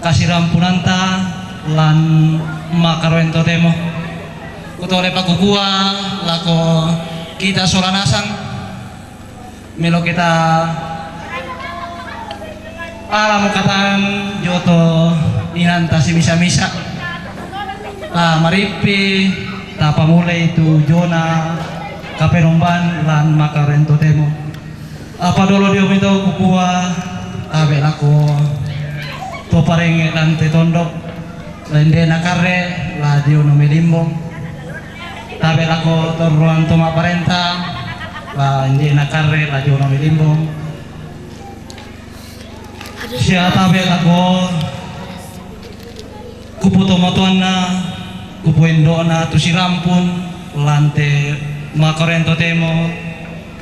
kasih rampunanta lan makarwento temo utore pakukua lako kita solanasang melo kita alam katan joto inanta si misa-misa maripi ta pamulai itu jona kapenomban lan makarwento temo apa dolo dia minta kukua abe lako to pareng lan te tondok lende nakare la dio no melimbong tabe lako to ruang to maparenta la ende nakare la dio no melimbong sia tabe lako kuputo motuana kupuendona tu sirampun lante makorento temo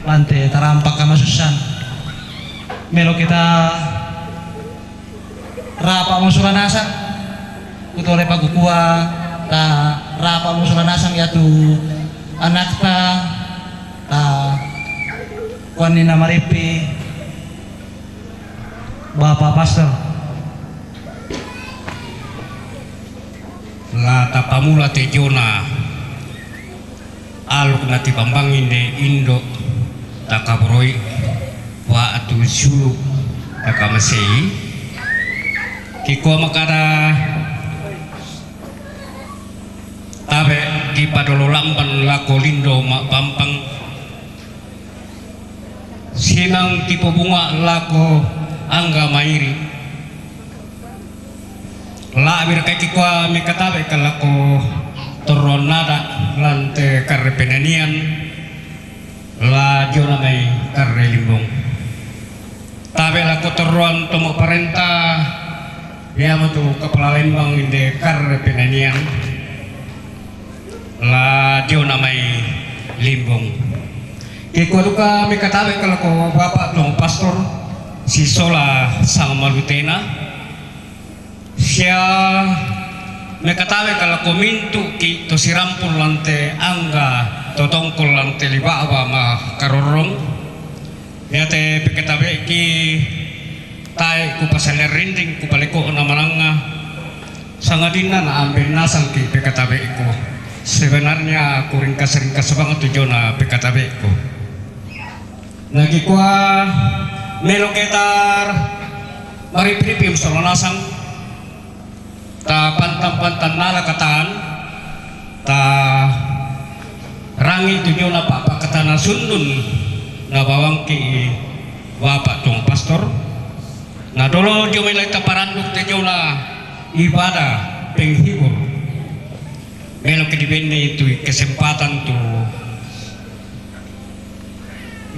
lante tarampak kamasusan melo kita rapa musulanasang kutole pagukua ta rapa musulanasang yatu anak ta kuanina maripi Bapak Pastor la tapamula te jona aluk nati pambangin de indo takabroi wa atu sulu takamasei kiko makara tabe di padolo lamban lako lindo mak pampang sinang tipo bunga lako angga mairi la bir kaki kwa mi katabe kalako toronada lante karpenanian la jona mai karre limbong tabe lako toron tomo parenta dia matu kepala lembang inde karpenanian la jona mai limbong kiko duka mi katabe kalako bapak tong pastor si sola sang malutena sia mekatawe kalau komintu ki to sirampul lante angga to tongkol lante libawa ma karorong ya te pekatawe ki tai ku pasale rinding ku paleko na malanga sangadina na ambil nasang ki pekatawe ko sebenarnya aku ringkas banget tujona pekatawe ko lagi kuah meloketar mari pripim solonasang ta pantan nalakatan ta rangi tujuh na pak katana sundun na bawang ki bapak tong pastor na dolo jomelai ta paranduk tujuh na ibadah penghibur melok dibende itu kesempatan tu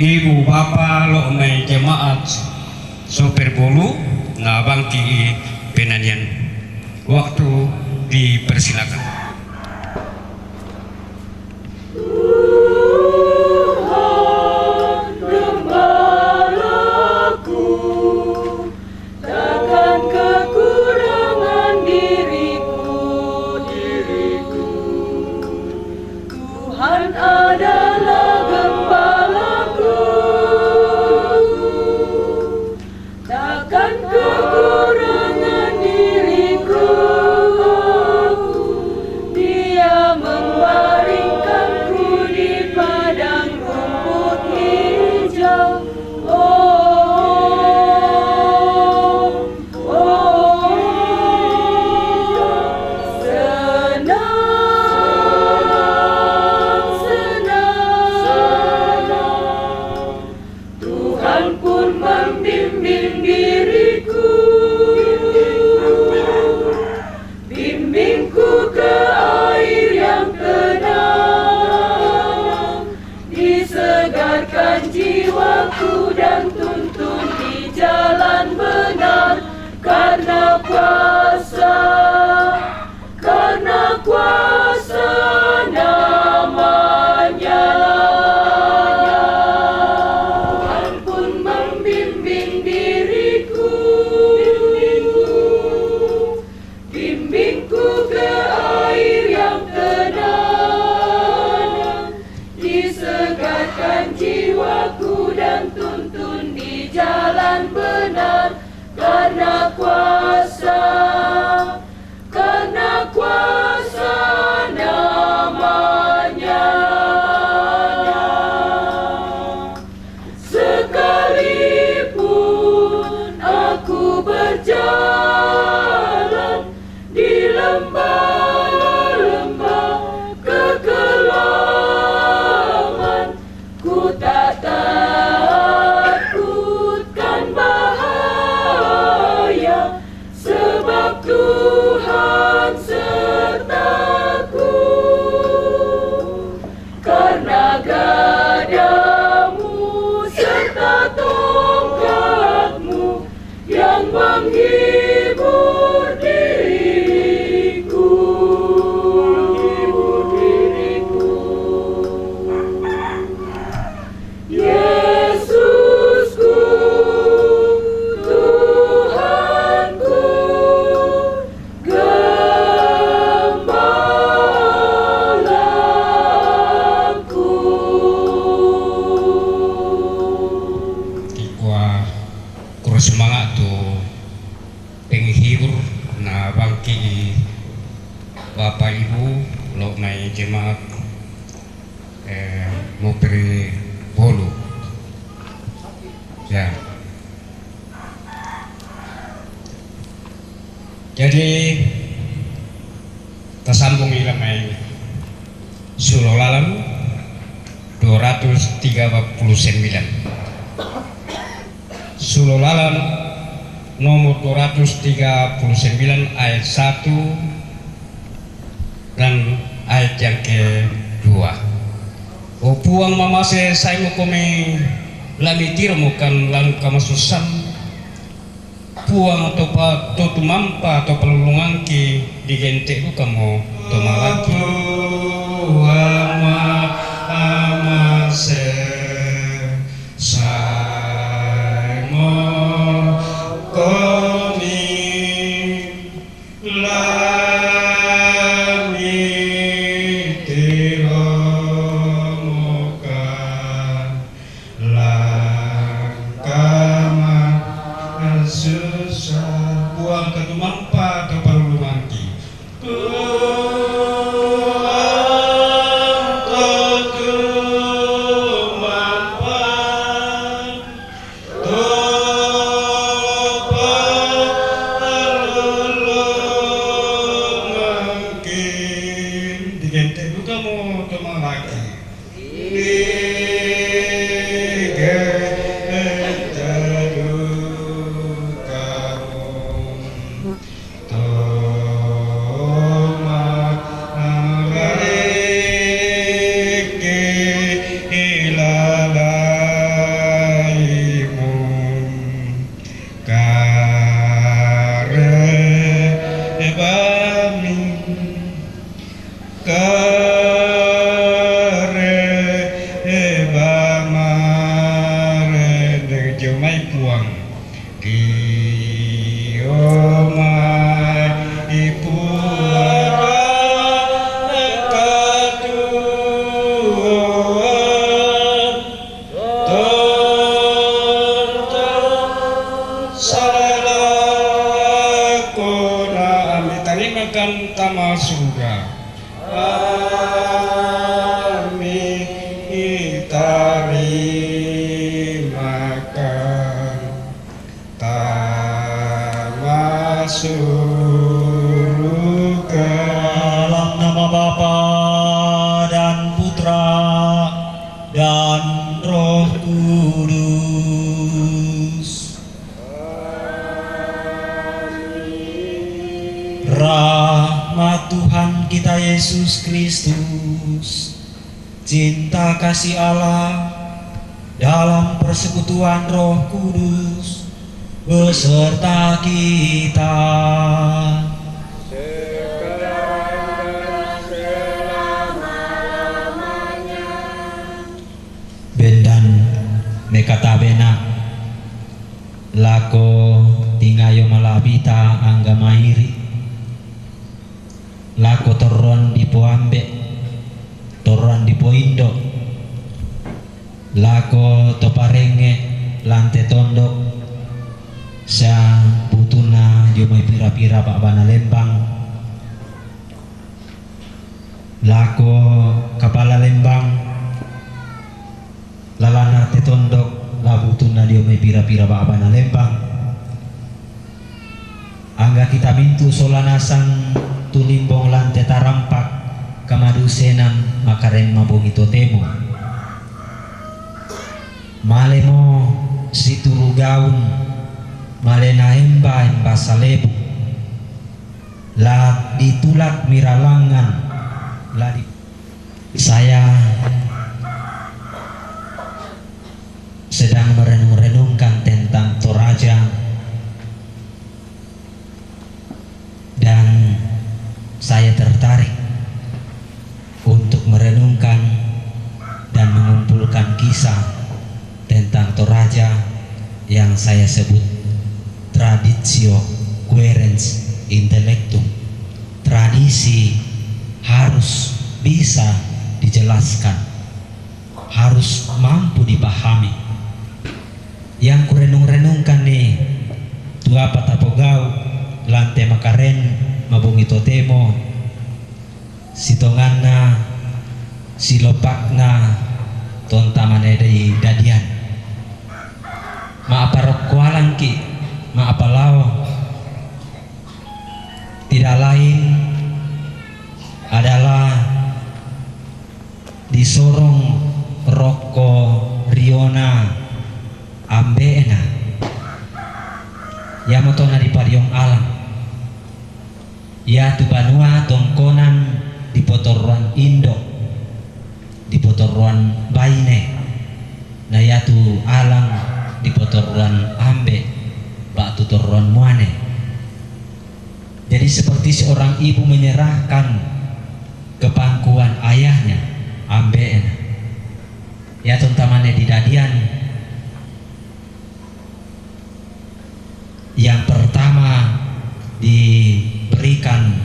ibu bapak lo mai jemaat super bolu na bangki penanian waktu dipersilakan. Karena kuasa berjalan di lembah-lembah kekelaman, ku tak takutkan bahaya, sebab Tuhan sertaku. Karena gadamu serta tongkatmu yang menghibur diriku. Yesusku, Tuhanku, gembalaku. Kikwa kurang semangat tuh penghibur na bangki Bapak Ibu lo naik jemaat mau beri bolu ya. Jadi tersambung ilang main Sulo Lalam 239 Sulo Lalam nomor 239 ayat 1 dan ayat yang kedua. O puang mamase saya mo kome lamitir mo kan lalu kamasusan puang atau pa to tumampa atau pelulungan ki digente lu kamu tomalaki puang mamase saya mo kome lamitir susah buang ketumampa atau perulunganki buang ketumampa atau perulunganki digente lu kamu teman lagi tama surga. Amin. Tarimakan tama surga. Dalam nama Bapa dan Putra dan Roh Kudus. Rahmat Tuhan kita Yesus Kristus, cinta kasih Allah dalam persekutuan Roh Kudus beserta kita. Bendan mekatabena lako tingayo malabita angga mairi lako torron di poambe torron di poindo lako toparenge lante tondok sa putuna jomai pira-pira pak bana lembang lako kepala lembang lalana te tondok labutuna dia mai pira-pira pak bana lembang Mangga kita mintu solanasang tulimbong lante tarampak kamadusenan makaren mabongi totemo. Malemo situru gaun malena emba salebu la ditulak miralangan la di saya sedang merenung-renungkan tentang Toraja dan saya tertarik untuk merenungkan dan mengumpulkan kisah tentang Toraja yang saya sebut traditio quaerens intellectum. Tradisi harus bisa dijelaskan, harus mampu dipahami. Yang kurenung-renungkan nih tua patapogau lante makaren mabungi totemo sitonganna silopakna tontamane dari dadian maaparokwalan ki maapalao tidak lain adalah disorong roko riona ambeena yamotona di pariong alam ya tu banua tongkonan di potoruan Indo di potoruan Baine na ya tu alang di potoruan Ambe bak tutoruan Muane. Jadi seperti seorang ibu menyerahkan ke pangkuan ayahnya Ambeena ya tontamane di dadian. Yang pertama diberikan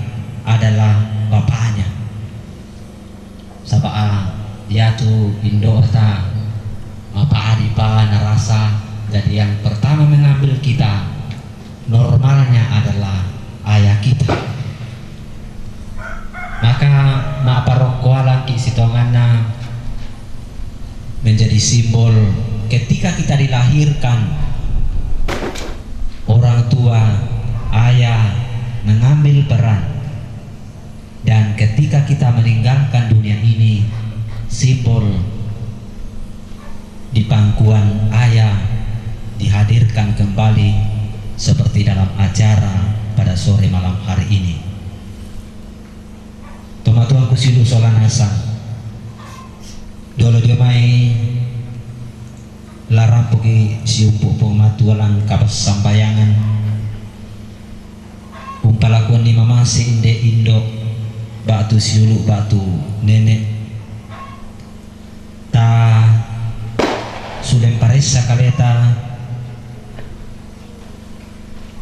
adalah bapaknya. Sabaa dia tu Indo ta apa adipa narasa. Jadi yang pertama mengambil kita normalnya adalah ayah kita. Maka maaparokwalan ki sitonganna menjadi simbol ketika kita dilahirkan, orang tua ayah mengambil peran, dan ketika kita meninggalkan dunia ini simbol di pangkuan ayah dihadirkan kembali seperti dalam acara pada sore malam hari ini. Tomatuang kusilu solanasa dolo dia mai larang pergi siumpuk pematualan kapas sampayangan umpalakuan ni mamasi inde Indo batu siulu batu nenek ta sudah paresa kaleta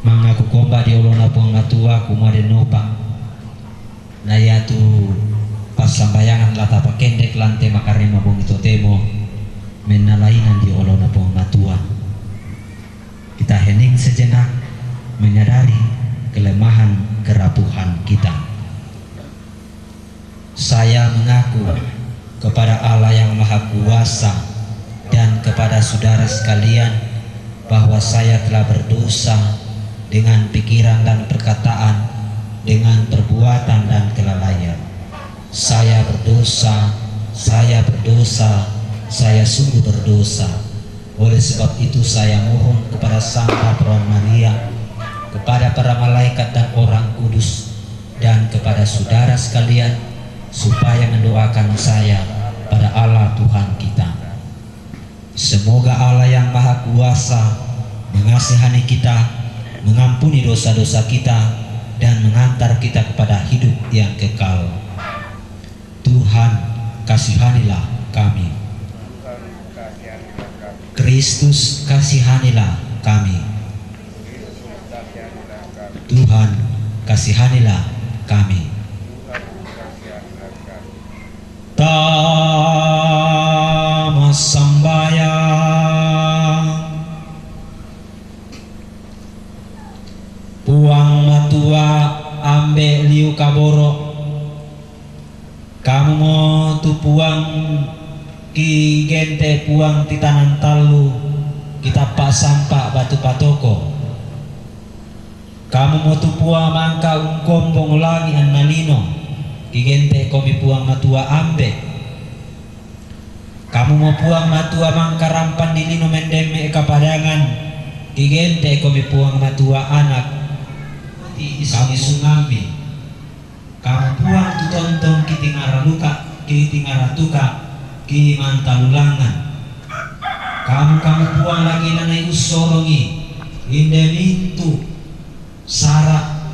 mangaku komba di olona pengatua kumade nopa na yatu pas sambayangan lata pakendek lante makarema bongi totemo menalainan di olona pengatua. Kita hening sejenak menyadari kelemahan kerapuhan kita. Saya mengaku kepada Allah yang Maha Kuasa dan kepada saudara sekalian bahwa saya telah berdosa dengan pikiran dan perkataan, dengan perbuatan dan kelalaian. Saya berdosa, saya sungguh berdosa. Oleh sebab itu saya mohon kepada Santa Perawan Maria, kepada para malaikat dan orang kudus, dan kepada saudara sekalian supaya mendoakan saya pada Allah Tuhan kita. Semoga Allah yang Maha Kuasa mengasihani kita, mengampuni dosa-dosa kita, dan mengantar kita kepada hidup yang kekal. Tuhan, kasihanilah kami. Kristus, kasihanilah kami. Tuhan, kasihanilah kami. Tamas sambayang puang matua ambe liu kaboro kamu mo tu puang ki gente puang titanan talu kita pak sampah batu patoko Kamu mo tupua mangka ungkombong langi an nalino kigente komi puang matua ambe. Kamu mo puang matua mangka rampan dilino mendeme kapadangan kigente komi puang matua anak ti isungi sungami. Kamu puang tutontong kitingara luka kitingara tuka ki mantalulangan. Kamu puang lagi nanai usorongi inde mintu sara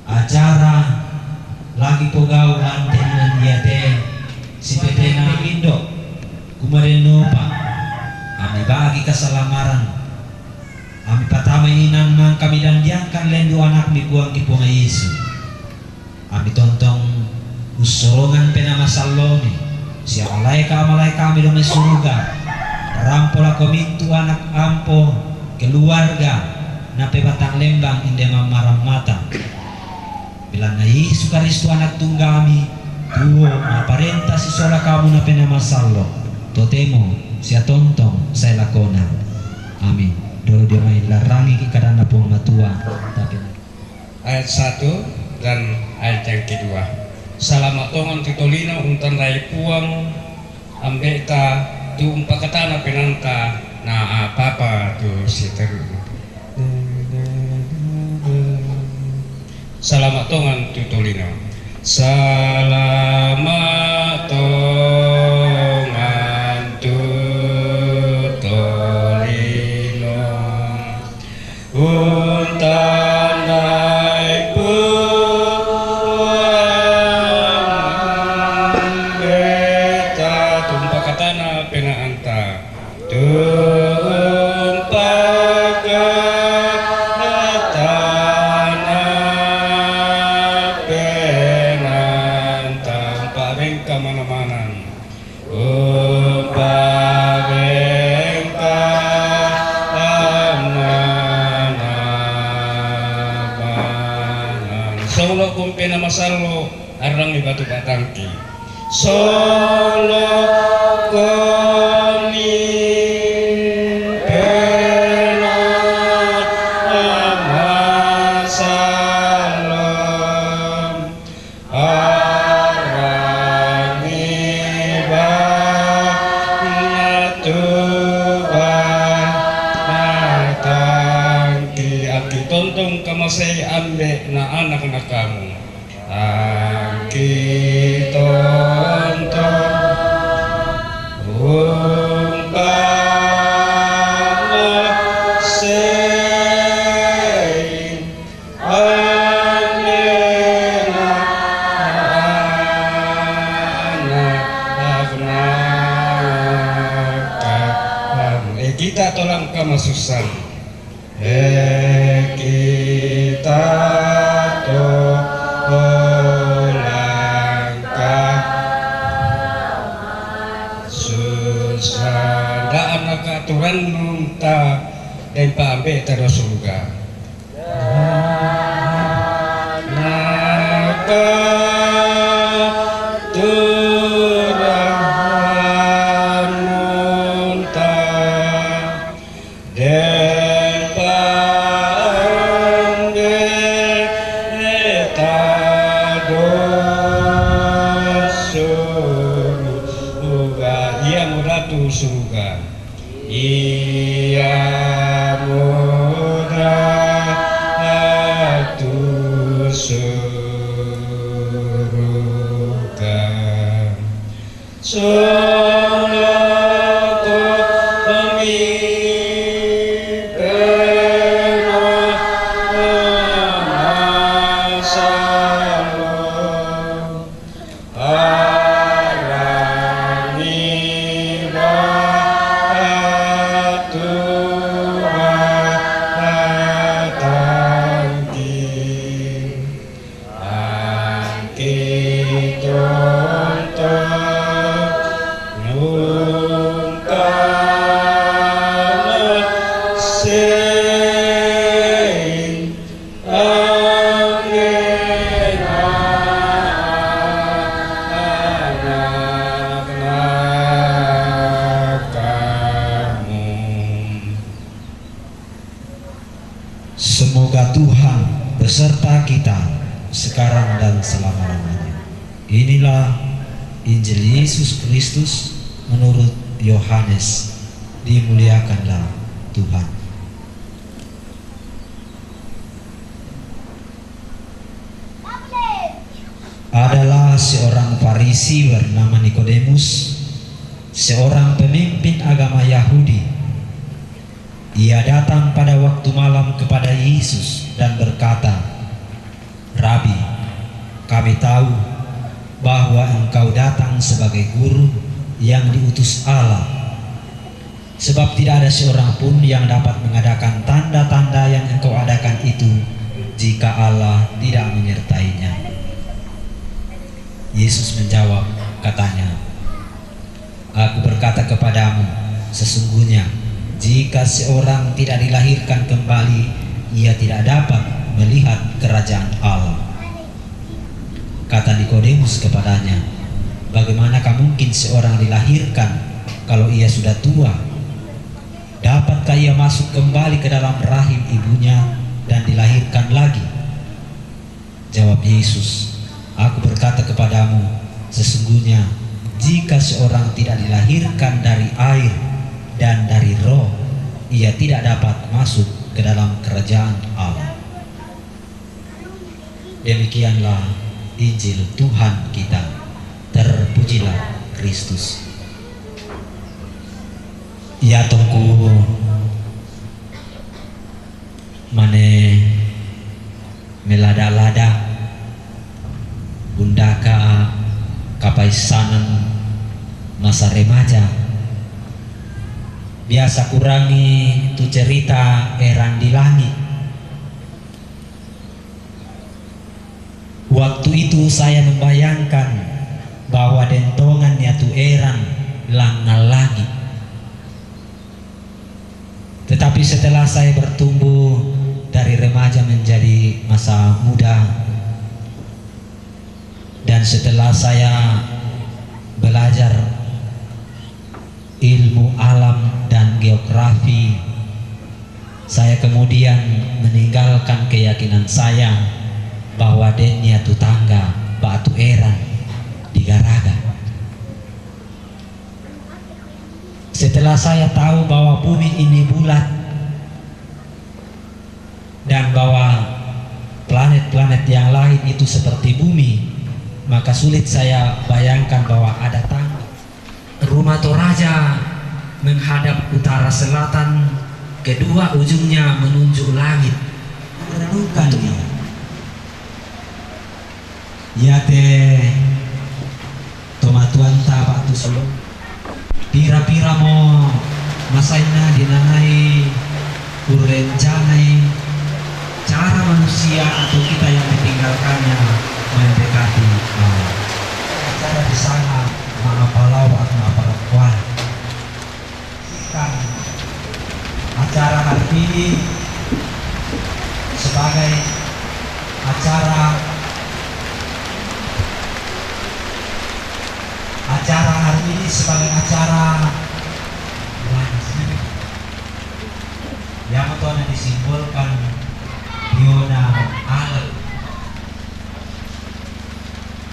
acara lagi pogau lantenan diate si petena indo kumarin nopa ami bagi keselamaran ami patama inan mang kami dan diangkan lendu anak mi buang ki puang Yesus ami tontong usorongan pena masalloni si malaika kami do surga rampola komintu anak ampo keluarga nape batang lembang inde mamaram mata bila nai sukaristu anak tunggami tuo aparenta si sola kamu nape nama sallo totemo sia tontong saya lakona amin dolo dia main larangi ki kadana puang matua tapi ayat 1 dan ayat yang kedua. Salamat tongan titolina untan rai puang ambeta tu umpakatana penanta na apa tu si teru. Salamat tongan tutulino. Salamat tongan tutulino. Untan dai puang beta tumpakatana penaanta. Solo kumpena masalo arang di batu batangki. Solo koni pena masalo arang di batu batangki. Aki tontong kamasay ambe na anak-anak kamu. Aki tontong umpamasay ambe na anak-anak kamu. Kita tolong kamasusan. Kita tolong kamasusan. Da anak aturan nunta dan pambe terus surga. Naka turan nunta dan pambe terus surga. Ia muratu surga. Ia muratu surga. Solo pemipena masalo arani batu batangki. Aki tontong numpamasay ambe anak-anak kamu. semoga Semoga Tuhan beserta kita sekarang dan selama-lamanya. Inilah Injil Yesus Kristus menurut Yohanes. Dimuliakanlah Tuhan. Adalah seorang Farisi bernama Nikodemus, seorang pemimpin agama Yahudi. Ia datang pada waktu malam kepada Yesus dan berkata, "Rabi, kami tahu bahwa engkau datang sebagai guru yang diutus Allah. Sebab tidak ada seorang pun yang dapat mengadakan tanda-tanda yang engkau adakan itu jika Allah tidak menyertainya." Yesus menjawab, katanya, "Aku berkata kepadamu, sesungguhnya jika seorang tidak dilahirkan kembali, ia tidak dapat melihat kerajaan Allah." Kata Nikodemus kepadanya, "Bagaimanakah mungkin seorang dilahirkan kalau ia sudah tua? Dapatkah ia masuk kembali ke dalam rahim ibunya dan dilahirkan lagi?" Jawab Yesus, "Aku berkata kepadamu, sesungguhnya jika seorang tidak dilahirkan dari air dan dari roh, ia tidak dapat masuk ke dalam kerajaan Allah." Demikianlah Injil Tuhan kita. Terpujilah Kristus. Ya tungku mane melada-lada bundaka kapaisanan masa remaja. Biasa kurangi tu cerita eran di langit. Waktu itu saya membayangkan bahwa dentongannya tu eran langal lagi. Tetapi setelah saya bertumbuh dari remaja menjadi masa muda, dan setelah saya belajar ilmu alam dan geografi, saya kemudian meninggalkan keyakinan saya bahwa dennya tu tangga batu eran di Garaga. Setelah saya tahu bahwa bumi ini bulat dan bahwa planet-planet yang lain itu seperti bumi, maka sulit saya bayangkan bahwa ada tangga. Rumah Toraja menghadap utara selatan, kedua ujungnya menunjuk langit. Renungkan dia. Ya teh tomatuan tabak tu solo. Pira-pira mo masaina dinanai urencanai cara manusia atau kita yang ditinggalkannya mendekati Allah. Cara di sana mengapalau atau mengapalau acara hari ini sebagai acara hari ini sebagai acara yang telah disimbolkan Yona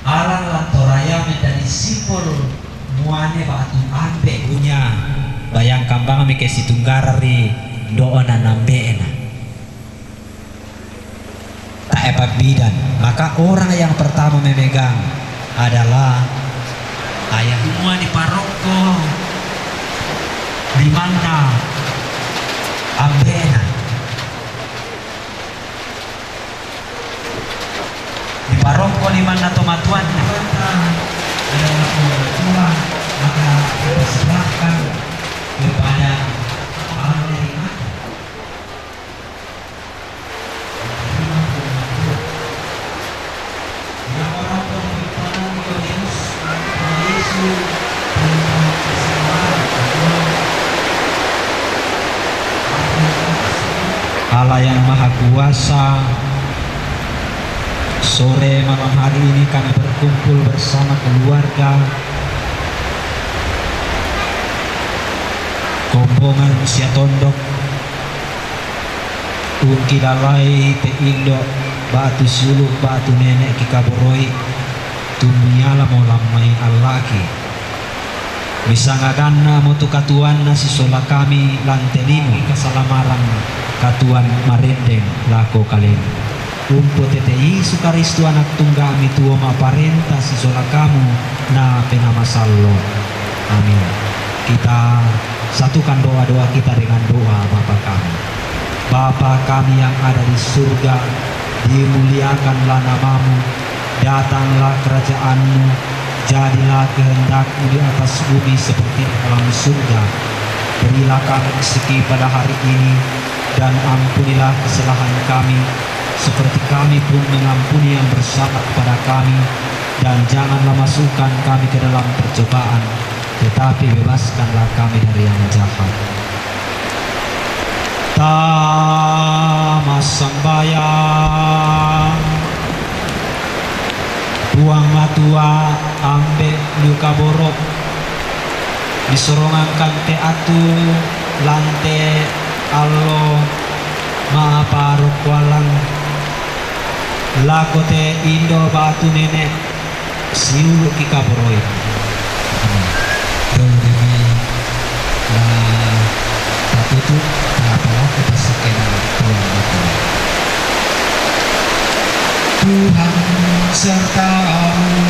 Alan lantoraya menjadi simbol muane batu ambe punya bayangkan bang mi kesi tunggarari doona nambeena tak epak bidan. Maka orang yang pertama memegang adalah ayah semua di paroko di mana ambena di paroko di mana tomatuan adalah Tuhan, maka kita serahkan kepada Allah dari mana. Yang orang pemikiran Nikodemus Yesus Allah yang Maha Kuasa. Sore malam hari ini kami berkumpul bersama keluarga Kombongan Usia Tondok Tung kilalai te indo batu suluk batu nenek kikaboroi tumiala mo lamai alaki bisa ngagana mo tu katuan na si sola kami lantelino kasalamaran katuan marendeng lako kalen umpo TTI Sukaristu anak tunggami tuo maparenta si sola kamu na penamasallo amin. Kita satukan doa-doa kita dengan doa Bapa kami. Bapa kami yang ada di surga, dimuliakanlah namamu, datanglah kerajaanmu, jadilah kehendakmu di atas bumi seperti di dalam surga. Berilah kami rezeki pada hari ini, dan ampunilah kesalahan kami, seperti kami pun mengampuni yang bersalah kepada kami, dan janganlah masukkan kami ke dalam percobaan, tetapi bebaskanlah kami dari yang jahat. Tamasambaya buang matua ambe luka borok disorongan kante atu lante allo maaparok walang lakote indo batu nenek siulu kikaboroi dulu demi tutup apalah kita sekena Tuhan itu. Tuhan sertamu.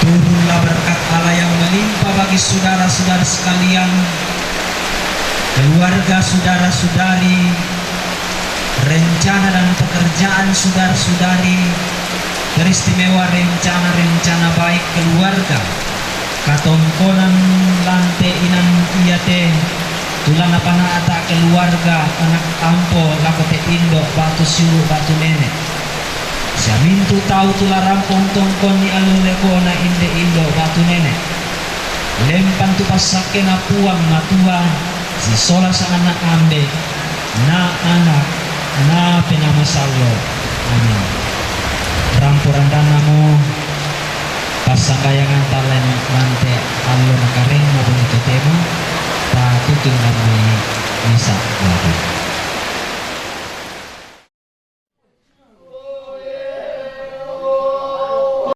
Turunlah berkat Allah yang melimpah bagi saudara-saudara sekalian, keluarga saudara-saudari, rencana dan pekerjaan saudara-saudari, teristimewa rencana-rencana baik keluarga, katongkonan lante inan iyate, tulana panata keluarga, anak ampo, lakote indo, batu siulu, batu nenek. Siamintu tahu tula rampong tongkon ni alulekona inde indo, batu nenek. Lempan tu pasake na puang matua, si sola sa anak ambe, na anak, na penamasallo. Amin. Rampuran danamo pasanggayangan talen nante allo nakareng maupun itu tema tak tutul kami bisa lagi.